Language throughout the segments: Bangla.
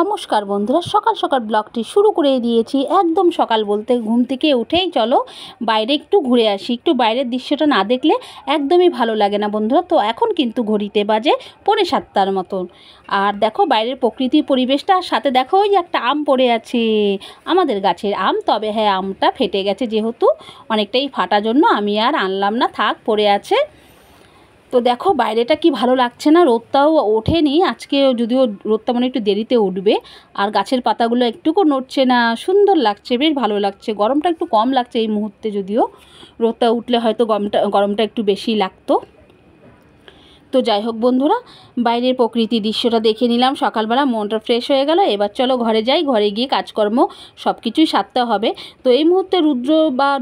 নমস্কার বন্ধুরা, সকাল সকাল ব্লগটি শুরু করে দিয়েছি। একদম সকাল বলতে ঘুম থেকে উঠেই চলো বাইরে একটু ঘুরে আসি। একটু বাইরের দৃশ্যটা না দেখলে একদমই ভালো লাগে না বন্ধুরা। তো এখন কিন্তু ঘড়িতে বাজে 6:45 মতন। আর দেখো বাইরের প্রকৃতির পরিবেশটা, আর সাথে দেখো ওই যে একটা আম পড়ে আছে, আমাদের গাছের আম। তবে হ্যাঁ, আমটা ফেটে গেছে, যেহেতু অনেকটাই ফাটা জন্য আমি আর আনলাম না, থাক পড়ে আছে। তো দেখো বাইরেটা কি ভালো লাগছে না, রোদটাও ওঠেনি আজকে, যদিও রোদটা মনে একটু দেরিতে উঠবে। আর গাছের পাতাগুলো একটুকু নড়ছে না, সুন্দর লাগছে, বেশ ভালো লাগছে। গরমটা একটু কম লাগছে এই মুহূর্তে, যদিও রোদটা উঠলে হয়তো গরমটা একটু বেশি লাগতো। তো যাই হোক বন্ধুরা, বাইরের প্রকৃতি দৃশ্যটা দেখে নিলাম, সকালবেলা মনটা ফ্রেশ হয়ে গেল। এবার চলো ঘরে যাই, ঘরে গিয়ে কাজকর্ম সব কিছুই সারতে হবে। তো এই মুহূর্তে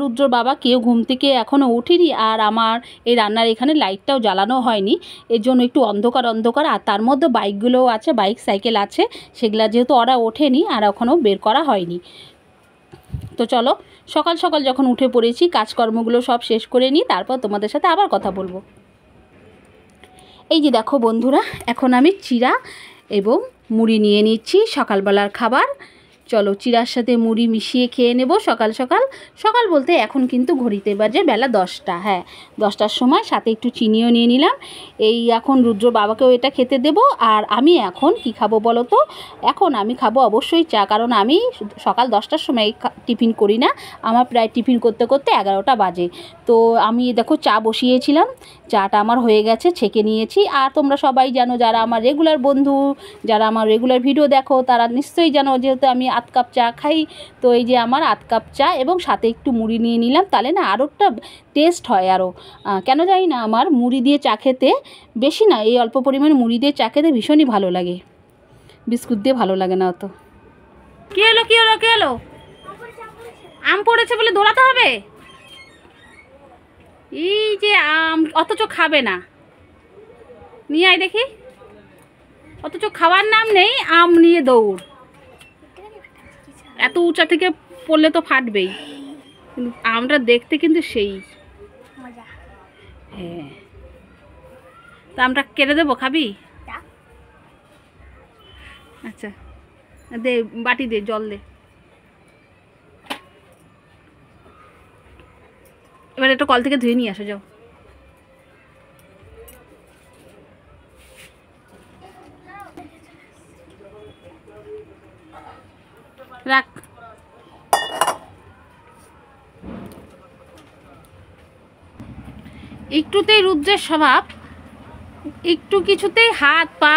রুদ্র বাবা কেউ ঘুম থেকে এখনও উঠিনি। আর আমার এই রান্নার এখানে লাইটটাও জ্বালানো হয়নি, এর জন্য একটু অন্ধকার অন্ধকার। আর তার মধ্যে বাইকগুলোও আছে, বাইক সাইকেল আছে, সেগুলো যেহেতু ওরা ওঠেনি আর এখনও বের করা হয়নি। তো চলো সকাল সকাল যখন উঠে পড়েছি, কাজকর্মগুলো সব শেষ করে নিই, তারপর তোমাদের সাথে আবার কথা বলবো। এই যে দেখো বন্ধুরা, এখন আমি চিড়া এবং মুড়ি নিয়ে নিচ্ছি, সকালবেলার খাবার। চলো চিড়ার সাথে মুড়ি মিশিয়ে খেয়ে নেব সকাল সকাল। সকাল বলতে এখন কিন্তু ঘড়িতে বাজে বেলা 10টা। হ্যাঁ, 10টার সময়, সাথে একটু চিনিও নিয়ে নিলাম। এই এখন রুদ্র বাবাকেও এটা খেতে দেব। আর আমি এখন কি খাবো বলো তো? এখন আমি খাবো অবশ্যই চা, কারণ আমি সকাল 10টার সময় টিফিন করি না, আমার প্রায় টিফিন করতে করতে 11টা বাজে। তো আমি দেখো চা বসিয়েছিলাম, চাটা আমার হয়ে গেছে, ছেঁকে নিয়েছি। আর তোমরা সবাই জানো, যারা আমার রেগুলার বন্ধু, যারা আমার রেগুলার ভিডিও দেখো, তারা নিশ্চয়ই জানো যেহেতু আমি 8 কাপ চা খাই। তো এই যে আমার 8 কাপ চা এবং সাথে একটু মুড়ি নিয়ে নিলাম, তাহলে না আরও একটা টেস্ট হয়। আরও কেন জানি না, আমার মুড়ি দিয়ে চা খেতে, বেশি না, এই অল্প পরিমাণে মুড়ি দিয়ে চা খেতে ভীষণই ভালো লাগে, বিস্কুট দিয়ে ভালো লাগে না অত। কী হলো কী হলো কী হলো? আম পড়েছে বলে দৌড়াতে হবে? এই যে আম, অথচ খাবে না, নিয়ে আয় দেখি। অথচ খাওয়ার নাম নেই, আম নিয়ে দৌড়। এত উঁচা থেকে পড়লে তো ফাটবেই, কিন্তু আমটা দেখতে কিন্তু সেই। হ্যাঁ, তা আমটা কেটে দেবো, খাবি? আচ্ছা দে, বাটি দে, জল দে। এবার একটু কল থেকে ধুয়ে নিয়ে আসো, যাও। রাখ। একটুতেই রুদ্রের স্বভাব, একটু কিছুতেই হাত পা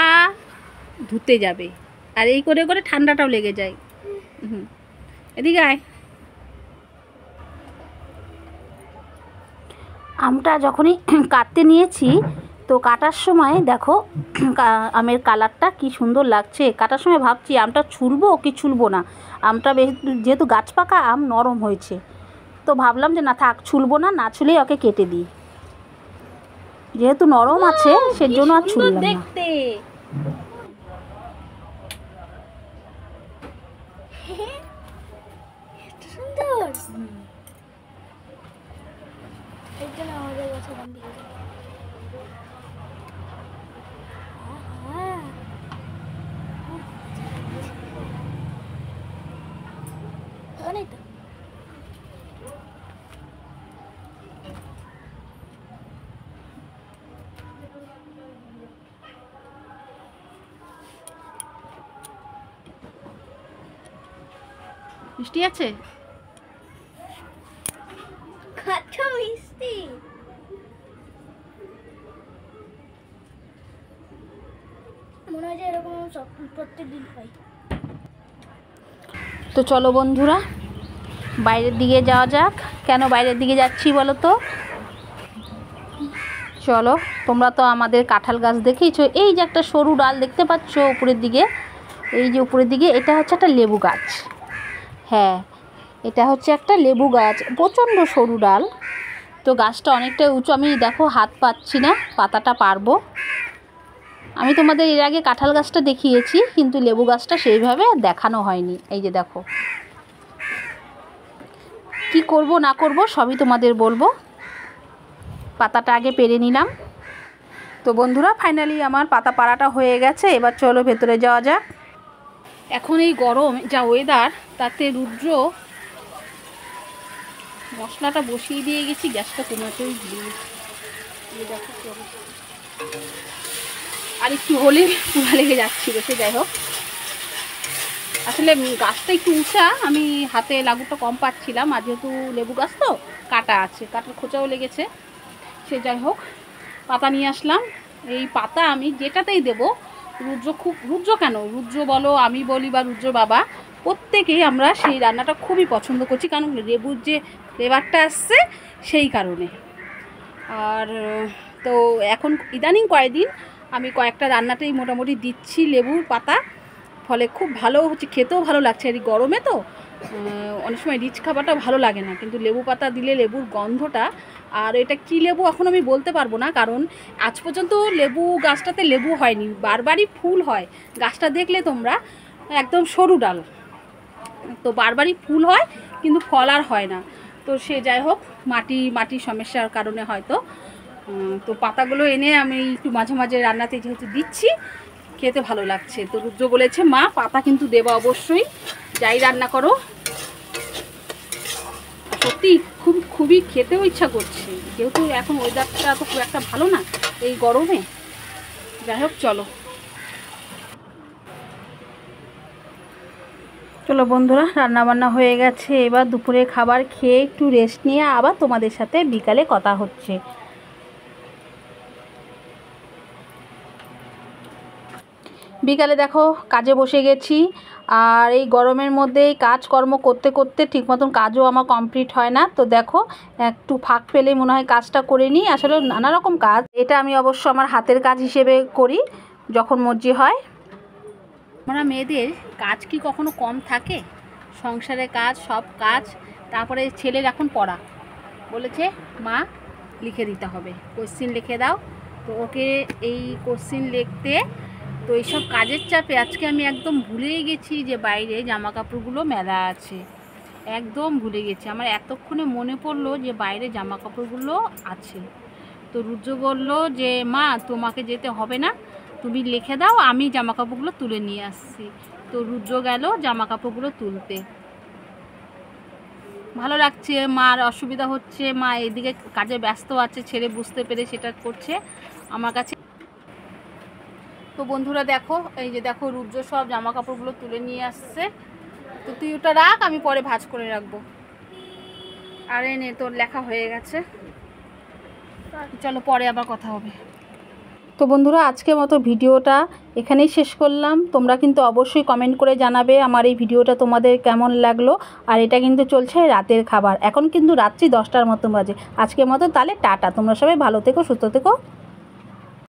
ধুতে যাবে, আর এই করে করে ঠান্ডাটাও লেগে যায়। এদিকে আয়। আমটা যখনই কাটতে নিয়েছি, তো কাটার সময় দেখো আমের কালারটা কি সুন্দর লাগছে। কাটার সময় ভাবছি আমটা ছুলবো কি ছুলবো না। আমটা যেহেতু গাছ পাকা আম, নরম হয়েছে, তো ভাবলাম যে না থাক, ছুলবো না, না ছুলেই ওকে কেটে দিই। যেহেতু নরম আছে সেজন্য আর ছুললাম না। মিষ্টি আছে? মিষ্টি মনে হয় যে এরকম প্রত্যেকদিন পাই। তো চলো বন্ধুরা, বাইরের দিকে যাওয়া যাক। কেন বাইরের দিকে যাচ্ছি বলো তো? চলো, তোমরা তো আমাদের কাঁঠাল গাছ দেখেইছো। এই যে একটা সরু ডাল দেখতে পাচ্ছ উপরের দিকে, এই যে উপরের দিকে, এটা হচ্ছে একটা লেবু গাছ। হ্যাঁ, এটা হচ্ছে একটা লেবু গাছ, প্রচণ্ড সরু ডাল। তো গাছটা অনেকটা উঁচু, আমি দেখো হাত পাচ্ছি না, পাতাটা পারবো। আমি তোমাদের এর আগে কাঁঠাল গাছটা দেখিয়েছি, কিন্তু লেবু গাছটা সেইভাবে দেখানো হয়নি। এই যে দেখো, কি করব না করব সবই তোমাদের বলবো। পাতাটা আগে পেরে নিলাম। তো বন্ধুরা, ফাইনালি আমার পাতা পাড়াটা হয়ে গেছে। এবার চলো ভেতরে যাওয়া যাক। এখন এই গরম যা ওয়েদার, তাতে রুদ্র মশলাটা বসিয়ে দিয়ে গেছি, গ্যাসটা কমাতেই দিয়ে আর একটু হলে পুরা লেগে যাচ্ছিল। সে যাই হোক, আসলে গাছটা একটু উঁচা, আমি হাতে লাগুটা কম পাচ্ছিলাম, আর যেহেতু লেবু গাছ তো কাটা আছে, কাটার খোঁচাও লেগেছে। সে যাই হোক, পাতা নিয়ে আসলাম। এই পাতা আমি যেটাতেই দেব, রুদ্র কেন, রুদ্র বলো, আমি বলি, বা রুদ্র বাবা, প্রত্যেকেই আমরা সেই রান্নাটা খুবই পছন্দ করছি, কারণ লেবুর যে ফ্লেভারটা আসছে সেই কারণে। আর তো এখন ইদানিং কয়েকদিন আমি কয়েকটা রান্নাতেই মোটামুটি দিচ্ছি লেবুর পাতা, ফলে খুব ভালো হচ্ছে, খেতেও ভালো লাগছে। আর গরমে তো অনেক সময় রিচ খাবারটা ভালো লাগে না, কিন্তু লেবু পাতা দিলে লেবুর গন্ধটা, আর এটা কী লেবু এখন আমি বলতে পারবো না, কারণ আজ পর্যন্ত লেবু গাছটাতে লেবু হয়নি, বারবারই ফুল হয়। গাছটা দেখলে তোমরা একদম সরু ডাল, তো বারবারই ফুল হয় কিন্তু ফল আর হয় না। তো সে যাই হোক, মাটির সমস্যার কারণে হয়তো। তো পাতাগুলো এনে আমি একটু মাঝে মাঝে রান্নাতে যেহেতু দিচ্ছি, খেতে ভালো লাগছে। তো রুদ্র বলেছে, মা পাতা কিন্তু দেবা অবশ্যই, যাই রান্না করো। সত্যি খুবই খেতেও ইচ্ছা করছে, যেহেতু এখন ওয়েদারটা তো খুব একটা ভালো না এই গরমে। যাই হোক, চলো বন্ধুরা, রান্নাবান্না হয়ে গেছে। এবার দুপুরে খাবার খেয়ে একটু রেস্ট নিয়ে আবার তোমাদের সাথে বিকালে কথা হচ্ছে। বিকালে দেখো কাজে বসে গেছি, আর এই গরমের মধ্যে কাজকর্ম করতে করতে ঠিক মতন কাজও আমার কমপ্লিট হয় না। তো দেখো, একটু ফাঁক পেলে মনে হয় কাজটা করে নিই। আসলে নানা রকম কাজ, এটা আমি অবশ্য আমার হাতের কাজ হিসেবে করি যখন মর্জি হয়। আমরা মেয়েদের কাজ কি কখনো কম থাকে? সংসারের কাজ, সব কাজ, তারপরে ছেলের এখন পড়া, বলেছে মা লিখে দিতে হবে, কোশ্চিন লিখে দাও। তো ওকে এই কোশ্চিন লিখতে, তো এইসব কাজের চাপে আজকে আমি একদম ভুলেই গেছি যে বাইরে জামা কাপড়গুলো মেলা আছে, একদম ভুলে গেছি। আমার এতক্ষণে মনে পড়লো যে বাইরে জামা কাপড়গুলো আছে। তো রুদ্র বলল যে মা তোমাকে যেতে হবে না, তুমি লিখে দাও, আমি জামা কাপড়গুলো তুলে নিয়ে আসছি। তো রুদ্র গেল জামা কাপড়গুলো তুলতে। ভালো লাগছে, মার অসুবিধা হচ্ছে, মা এদিকে কাজে ব্যস্ত আছে, ছেলে বুঝতে পেরে সেটা করছে আমার কাছে। তো বন্ধুরা দেখো, এই যে দেখো রুদ্র সব জামা কাপড়গুলো তুলে নিয়ে আসছে। তো তুই ওটা রাখ, আমি পরে ভাঁজ করে রাখবো। আরে নে, তোর লেখা হয়ে গেছে, চলো পরে আবার কথা হবে। তো বন্ধুরা, আজকের মতো ভিডিওটা এখানেই শেষ করলাম। তোমরা কিন্তু অবশ্যই কমেন্ট করে জানাবে আমার এই ভিডিওটা তোমাদের কেমন লাগলো। আর এটা কিন্তু চলছে রাতের খাবার, এখন কিন্তু রাত্রি 10টার মতো বাজে। আজকের মতো তাহলে টাটা, তোমরা সবাই ভালো থেকো, সুস্থ থেকো।